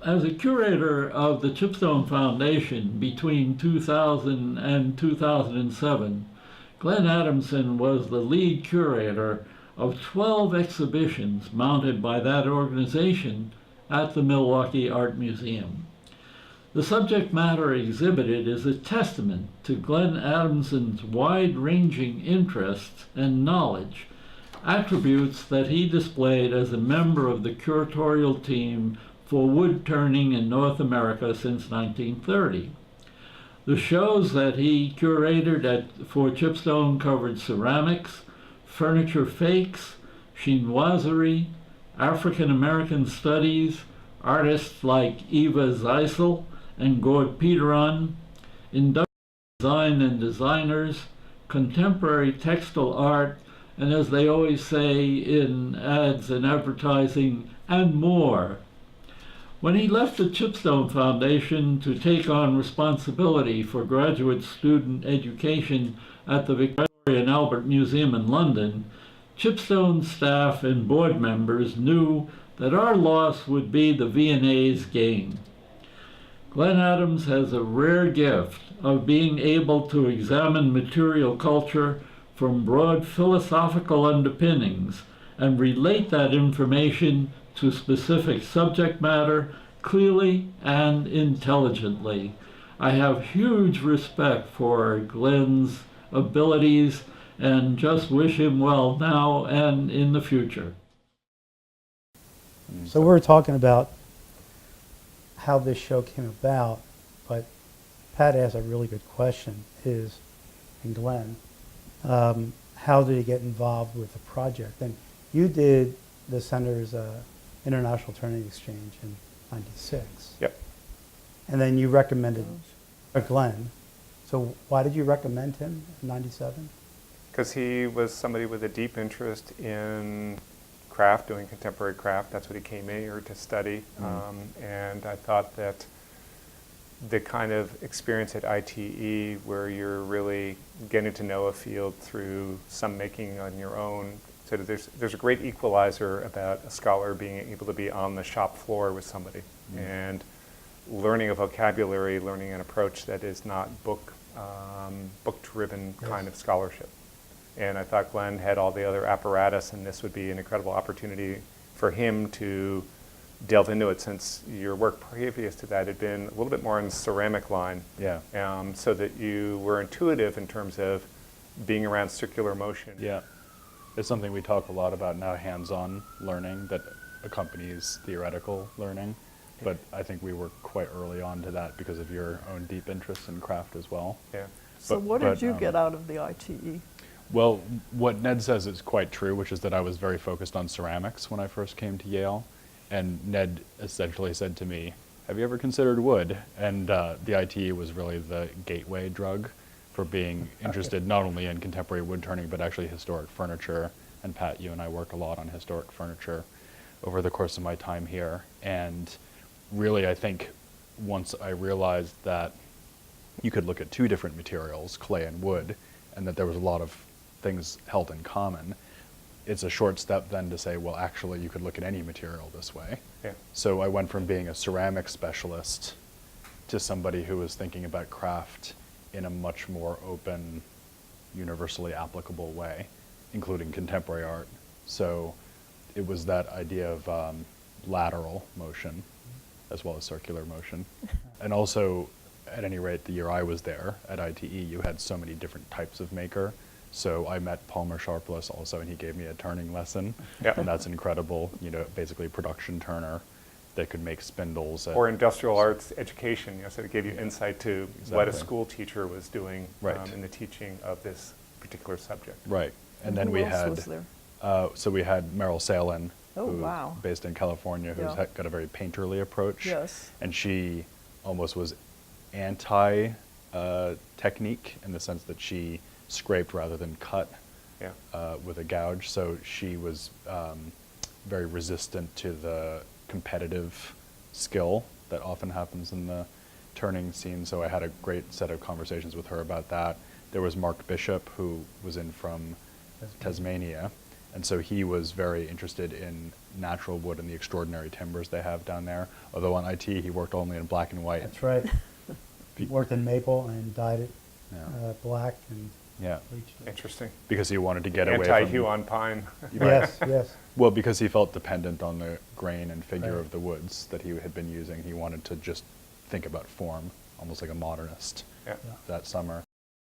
As a curator of the Chipstone Foundation between 2000 and 2007, Glenn Adamson was the lead curator of 12 exhibitions mounted by that organization at the Milwaukee Art Museum. The subject matter exhibited is a testament to Glenn Adamson's wide-ranging interests and knowledge, attributes that he displayed as a member of the curatorial team for wood turning in North America since 1930. The shows that he curated for Chipstone covered ceramics, furniture fakes, chinoiserie, African American studies, artists like Eva Zeisel and Gord Peteron, industrial design and designers, contemporary textile art, and as they always say in ads and advertising, and more. When he left the Chipstone Foundation to take on responsibility for graduate student education at the Victoria and Albert Museum in London, Chipstone staff and board members knew that our loss would be the V&A's gain. Glenn Adams has a rare gift of being able to examine material culture from broad philosophical underpinnings and relate that information to specific subject matter clearly and intelligently. I have huge respect for Glenn's abilities and just wish him well now and in the future. So we're talking about how this show came about, but Pat asked a really good question, and Glenn, how did he get involved with the project? And you did the Center's International Turning Exchange in '96. Yep. And then you recommended Glenn. So why did you recommend him in '97? Because he was somebody with a deep interest in craft, doing contemporary craft. That's what he came in here to study. And I thought that the kind of experience at ITE where you're really getting to know a field through some making on your own, so that there's a great equalizer about a scholar being able to be on the shop floor with somebody and learning a vocabulary, learning an approach that is not book-driven kind of scholarship. And I thought Glenn had all the other apparatus, and this would be an incredible opportunity for him to delve into it, since your work previous to that had been a little bit more in the ceramic line. Yeah. So that you were intuitive in terms of being around circular motion. Yeah. It's something we talk a lot about now, hands-on learning that accompanies theoretical learning. But I think we were quite early on to that because of your own deep interest in craft as well. Yeah. So what did you get out of the ITE? Well, what Ned says is quite true, which is that I was very focused on ceramics when I first came to Yale. And Ned essentially said to me, have you ever considered wood? And the ITE was really the gateway drug for being interested not only in contemporary wood turning, but actually historic furniture. And Pat, you and I work a lot on historic furniture over the course of my time here. And really, I think once I realized that you could look at two different materials, clay and wood, and that there was a lot of things held in common, it's a short step then to say, well, actually, you could look at any material this way. Yeah. So I went from being a ceramic specialist to somebody who was thinking about craft in a much more open, universally applicable way, including contemporary art. So it was that idea of lateral motion as well as circular motion. And also, at any rate, the year I was there at ITE, you had so many different types of maker. So I met Palmer Sharpless also, and he gave me a turning lesson. Yep. And that's incredible, basically a production turner that could make spindles. Or industrial arts education, so it gave you insight to what a Exactly. school teacher was doing Right. in the teaching of this particular subject. Right. And then who we else had, was there? so we had Meryl Salin, Oh, who's wow. based in California, who's Yeah. got a very painterly approach. Yes. And she almost was anti-technique in the sense that she scraped rather than cut Yeah. with a gouge. So she was very resistant to the competitive skill that often happens in the turning scene. So I had a great set of conversations with her about that. There was Mark Bishop, who was in from Tasmania, And so he was very interested in natural wood and the extraordinary timbers they have down there. Although on IT, he worked only in black and white. That's right. Worked in maple and dyed it Yeah. black and Yeah, bleached it. Interesting. because he wanted to get away Anti-hue from... on pine. Yes, yes. Well, because he felt dependent on the grain and figure Right. of the woods that he had been using. He wanted to just think about form, almost like a modernist Yeah. Yeah. that summer.